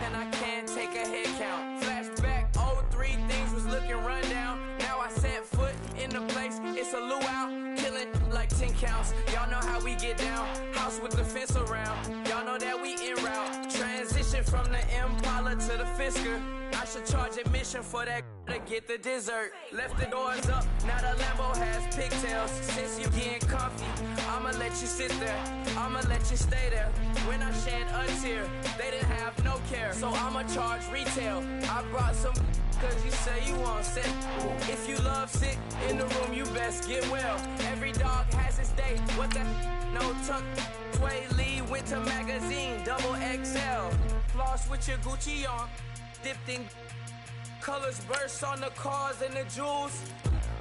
and I can't take a head count. Flashback, 03, things was looking rundown. Now I set foot in the place, it's a luau. Killing like 10 counts, y'all know how we get down. House with the fence around, y'all know that we en route. Transition from the Impala to the Fisker. I should charge admission for that to get the dessert. Left the doors up, now the Lambo has pigtails. Since you getting comfy, I'ma let you sit there, I'ma let you stay there. When I shed a tear, they didn't have no care, so I'ma charge retail. I brought some cause you say you want sick. If you love sick in the room, you best get well. Every dog has its day, what the no tuck. Sway Lee, winter magazine, double XL. Floss with your Gucci on, dipped in colors burst on the cars and the jewels.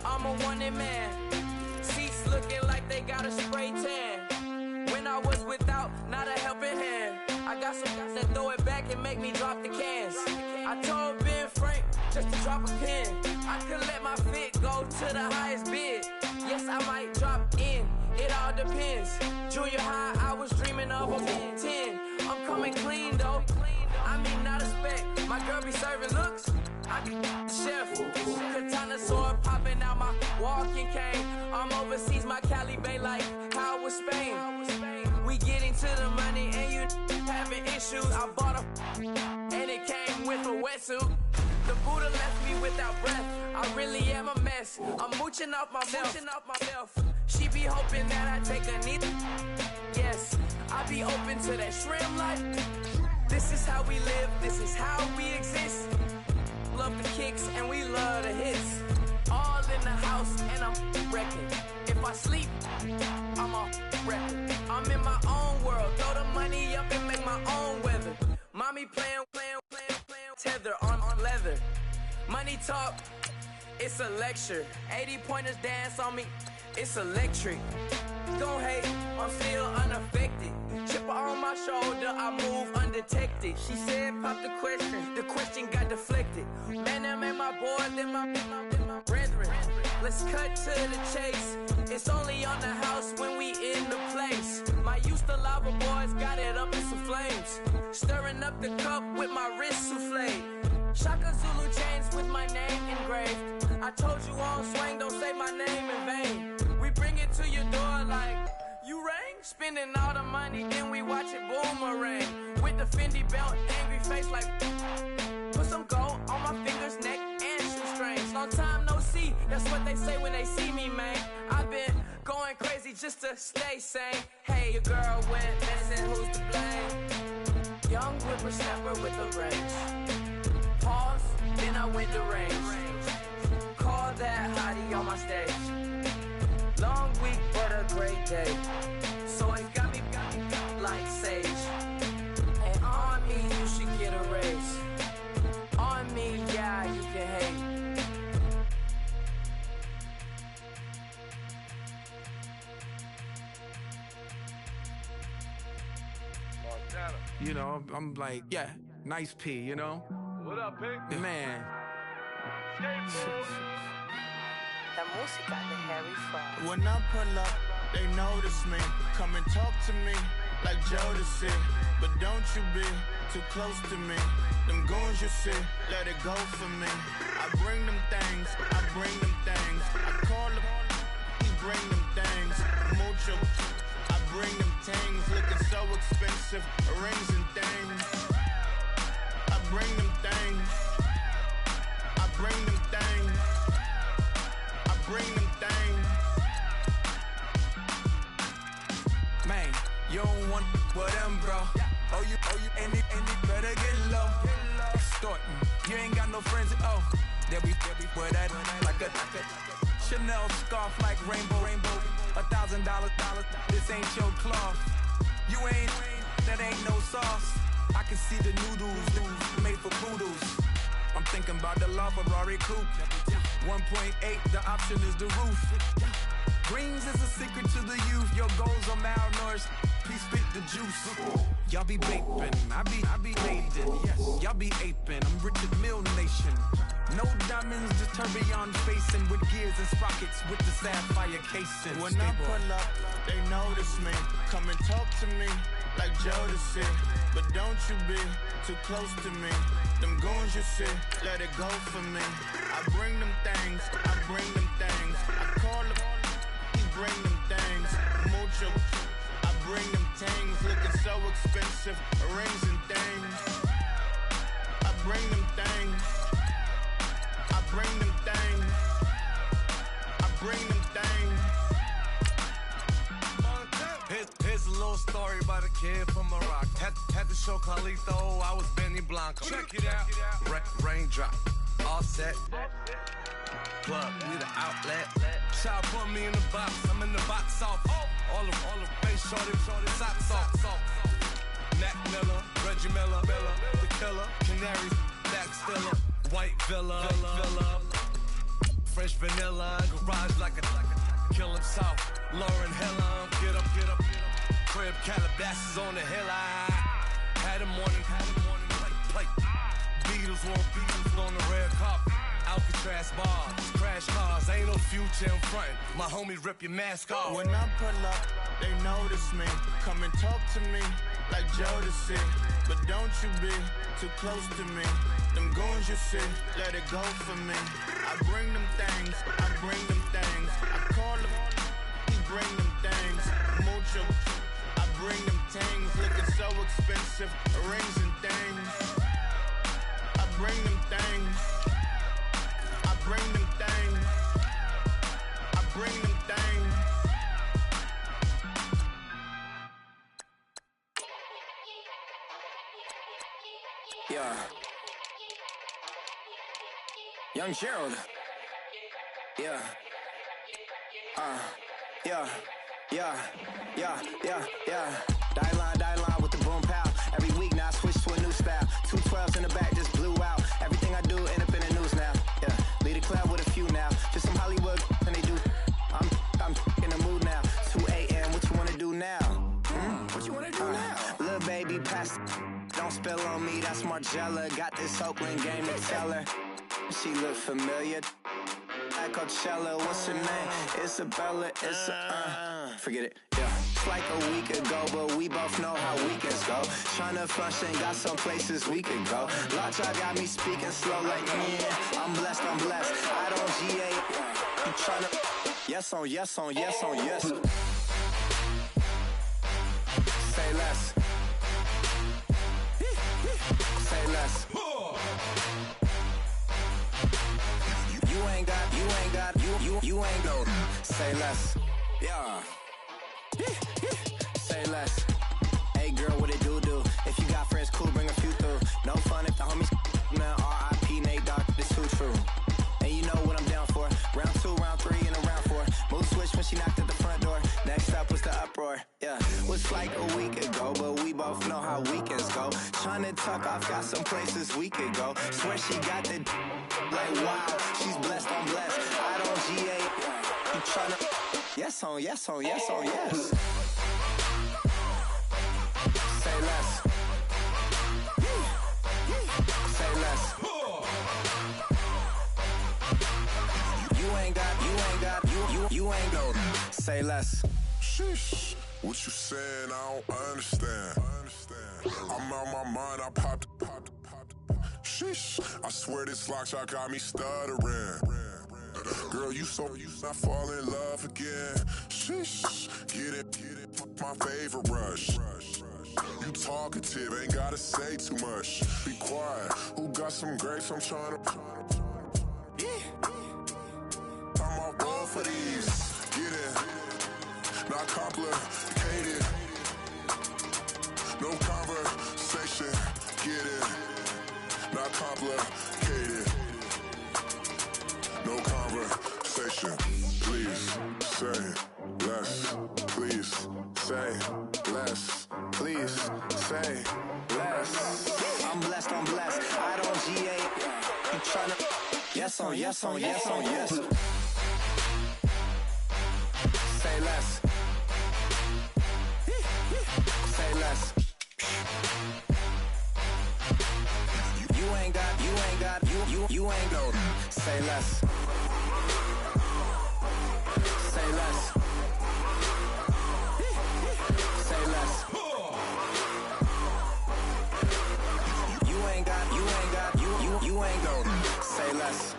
I'm a wanted man, seats looking like they got a spray tan. When I was without, not a helping hand. I got some guys that throw it back and make me drop the cans. I told Ben Frank just to drop a pin. I could let my fit go to the highest bid. Yes, I might drop in, it all depends. Junior high, I was dreaming of a Big 10. I'm coming clean though, I mean not a spec. My girl be serving looks, I get the chef. Katana sword popping out my walking cane. I'm overseas, my Cali Bay like how was Spain. We getting to the money and you having issues. I bought a and it came with a wetsuit. The Buddha left me without breath. I really am a mess. I'm mooching off my mouth. She be hoping that I take a knee. Yes, I be open to that shrimp life. This is how we live. This is how we exist. Love the kicks and we love the hits. All in the house and I'm wrecking. If I sleep, I'm a wrecking. I'm in my own world. Throw the money up and make my own weather. Mommy playing tether on leather. Money talk, it's a lecture. 80 pointers dance on me, it's electric. Don't hate, I'm still unaffected. Chipper on my shoulder, I move undetected. She said pop the question got deflected. Man, them ain't my boy, then my brethren. Let's cut to the chase. It's only on the house when we in the place. My used to lava boys got it up in some flames. Stirring up the cup with my wrist souffle. Shaka Zulu chains with my name engraved. I told you on swing, don't say my name in vain. We bring it to your door like, you rang? Spending all the money, then we watch it boomerang. With the Fendi belt, angry face like, put some gold on my fingers, neck, and shoestrings. Long time no see, That's what they say when they see me, man. I've been going crazy just to stay sane. Hey, your girl went missing, who's to blame? Young whippersnapper with a range. Pause, then I went to range. Call that hottie on my stage. Long week, but a great day. So it got me like sage. And on me, you should get a raise. On me, yeah, you can hate. You know, I'm like, yeah, nice P, you know? What up, Pink? Man. La música de Harry Fraud. When I pull up, they notice me. Come and talk to me like Jodeci. But don't you be too close to me. Them goons you see, let it go for me. I bring them things, I bring them things. I call them, he bring them things. Mucho, I bring them things. Looking so expensive, rings and things. I bring them things. I bring them things. I bring them things. Man, you don't want with them, bro. Oh, you, and it better get low. Extorting, you ain't got no friends, oh. They'll be with that like a Chanel scarf like rainbow. $1,000, this ain't your cloth. You ain't, that ain't no sauce. I can see the noodles made for poodles. I'm thinking about the La Ferrari coupe. 1.8, the option is the roof. Greens is a secret to the youth. Your goals are malnourished. Please spit the juice. Y'all be vaping, I be faded. Yes, y'all be aping. I'm Richard Mill Nation. No diamonds, just tourbillon facing with gears and sprockets with the sapphire casing. When I pull up, they notice me. Come and talk to me like Jodeci. But don't you be too close to me. Them goons you see, let it go for me. I bring them things, I bring them things. I call them, he bring them things. Mucho, I bring them things. Looking so expensive, rings and things. I bring them things. I bring them things. I bring them things. Here's a little story about a kid from Morocco. Had to show Carlito I was Benny Blanco. Check it out. Raindrop, all set. Plug, we the outlet. Child put me in the box, I'm in the box off. All the face shorty, socks off. Mac Miller, Reggie Miller, the killer, Canaries, back stiller, white villa, fresh vanilla, garage like a kill himself. Lauren Hiller, get up. Crib Calabasas on the hill. I had him morning, plate. Beatles on the red carpet. Alcatraz bars, crash cars, ain't no future in front. My homie rip your mask off. When I pull up, they notice me. Come and talk to me like Jodeci. But don't you be too close to me. Them goons you see, let it go for me. I bring them things, I bring them things. I call them, he bring them things. Mucho, I bring them things. Looking so expensive, rings and things. I bring them things. I bring them things. I bring them things. Yeah. Young Gerald. Yeah. Die line with the boom pow. Every week now I switch to a new style. 212s in the back just blew out. Everything I do end up in the news now. Yeah. Lead a club with a few now. Just some Hollywood and they do. I'm in the mood now. 2 a.m. What you wanna do now? What you wanna do now? Little baby pass. Don't spill on me. That's Margella. Got this Oakland game to tell her. She look familiar. At Coachella, what's her name? Isabella, forget it, yeah. It's like a week ago, but we both know how weekends go. Tryna function, got some places we could go. Lockjaw got me speaking slow like, yeah, I'm blessed. I don't GA, you tryna, yes on yes. Say less. Say less. You ain't got Say less. Yeah. Say less. Hey girl, what it do? If you got friends, cool, bring a few through. No fun if the homies, man, R.I.P. Nate Dogg, this too true. And you know what I'm down for. Round 2, round 3, and a round 4. Mood switch when she knocked at the front door. Next up was the uproar. Yeah, was like a week ago, but we both know how weekends go. Tryna tuck off, got some places we could go. Swear she got the like wow, she's blessed on blessed. I don't GA. You tryna yes on yes on yes on yes. Say less. Say less. You ain't got, say less. Sheesh, what you saying? I don't understand. I'm out my mind, I popped. Sheesh, I swear this lock shot got me stuttering. Girl, you I fall in love again. Sheesh, get it, my favorite rush. You talkative, ain't gotta say too much. Be quiet, who got some grapes? I'm trying to. I'm all going for these. Get it, not complicated. No conversation. Get it, not complicated. No conversation. Please say less. Please say less. Please say less. I'm blessed, I don't GA. You tryna yes on yes on yes on yes. Say less. Say less. You ain't got, say less. Say less. Say less. You ain't got, say less.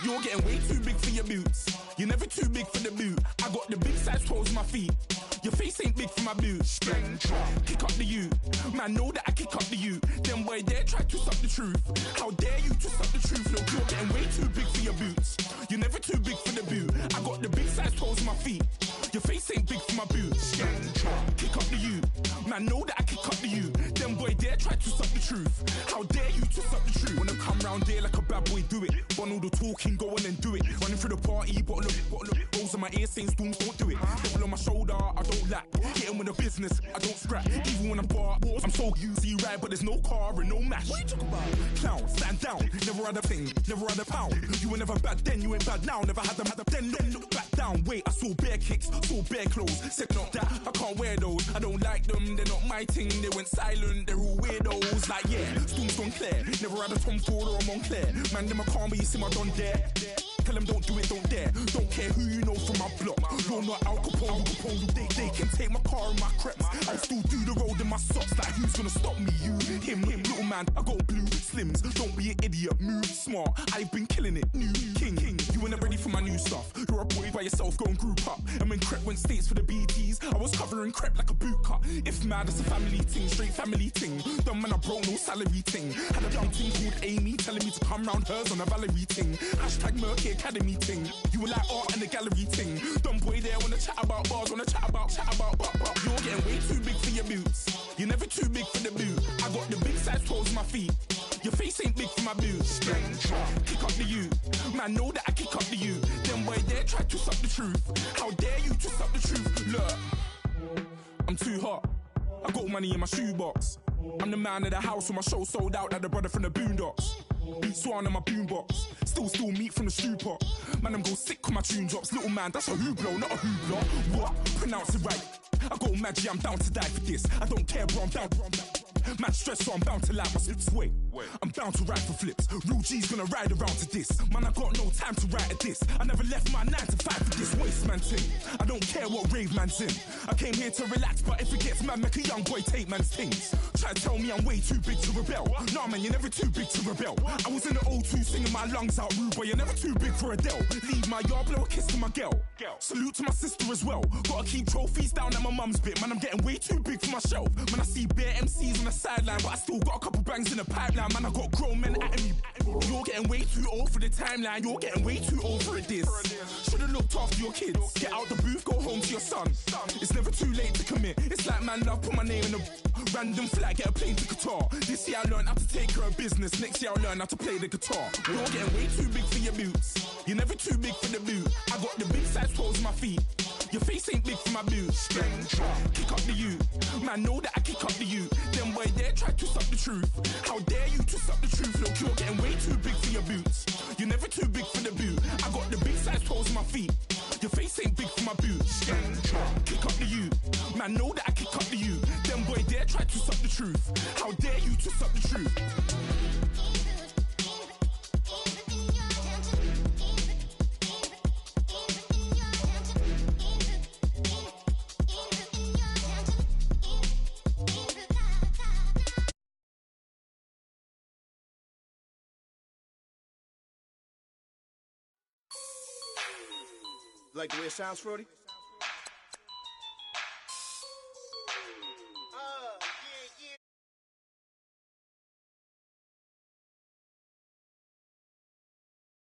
You're getting way too big for your boots. You're never too big for the boot. I got the big size toes on my feet. Your face ain't big for my boots. Kick up the you. Man, know that I kick up the you. Them boy dare try to suck the truth. How dare you to suck the truth? Look, you're getting way too big for your boots. You're never too big for the boot. I got the big size toes on my feet. Your face ain't big for my boots. Kick up the you. Man, know that I kick up the you. Them boy dare try to suck the truth. How dare you to suck the truth? Wanna come round there like a bad boy, do it. Want all the talking, go on and do it. Running through the party, bottle up. Rolls on my ear saying storms, don't do it. Double on my shoulder, I don't lack. Hitting with the business, I don't scrap. Even when I'm bar, I'm so easy ride, but there's no car and no mash. What you talk about? Clown, stand down. Never had a thing, never had a pound. You were never bad then, you ain't bad now. Never had them, then look back down. Wait, I saw bare kicks, saw bare clothes. Said not that, I can't wear those. I don't like them, they're not my thing. They went silent, they're all weirdos. Like yeah, storms gone clear. Never had a Tom Ford or a Montclair. Man, them a calm, but you see my don dare. Tell them don't do it, don't dare. Don't care who you know from my block. You're not Al Capone. They can take my car and my creps. I still do the road in my socks. Like who's gonna stop me? You, him, little man. I got blue slims. Don't be an idiot. Move smart. I've been killing it. New king. You ain't ready for my new stuff. You're a boy by yourself. Go and group up. And when Crep went states for the BTs, I was covering Crep like a boot cut. If mad, it's a family thing. Straight family thing. Dumb man, I broke no salary thing. Had a young thing called Amy telling me to come round hers on a Valerie thing. Hashtag Murky Academy thing. You were like art and the gallery thing. Dumb boy there wanna chat about bars, wanna chat about. You're getting way too big for your boots. You're never too big for the boot. I got the big size toes on my feet. Your face ain't big for my boots. Kick up the you. Man, know that I kick up the you. Them boy there try to suck the truth. How dare you to suck the truth? Look, I'm too hot. I got money in my shoebox. I'm the man of the house when my show sold out like the brother from the Boondocks. Beat Swan in my boombox. Still meat from the stew pot. Man, I'm go sick when my tune drops. Little man, that's a hooplo, not a hoopla. What? Pronounce it right. I got magic, I'm down to die for this. I don't care, bro, I'm down. Man stressed, so I'm bound to like my slips. Wait, I'm bound to ride for flips. Real G's gonna ride around to this. Man, I got no time to write at this. I never left my 9 to 5 for this waste man thing. I don't care what rave man's in. I came here to relax, but if it gets mad, make a young boy take man's things. try to tell me I'm way too big to rebel. Nah, man, you're never too big to rebel. I was in the O2 singing my lungs out, rude boy, you're never too big for Adele. Leave my yard, blow a kiss to my girl. Salute to my sister as well. Gotta keep trophies down at my mum's bit. Man, I'm getting way too big for my shelf. Man, I see bare MCs on the sideline, but I still got a couple bangs in the pipeline. Man, I got grown men at me. You're getting way too old for the timeline. You're getting way too old for a diss. Should've looked after your kids. Get out the booth, go home to your son. It's never too late to commit. It's like man love, put my name in a random flag, get a plane to Qatar. This year I learned how to take care of business. Next year I'll learn how to play the guitar. You're getting way too big for your boots. You're never too big for the boot. I got the big size toes on my feet. Your face ain't big for my boots. Kick up the you. Man, know that I kick up the you. Them boy there try to twist up the truth. How dare you twist up the truth? Look, you're getting way too big for your boots. You're never too big for the boot. I got the big size toes on my feet. Your face ain't big for my boots. Kick up the you. Man, know that I kick up the you. Them boy there try to twist up the truth. How dare you twist up the truth? Like the way it sounds, Frody?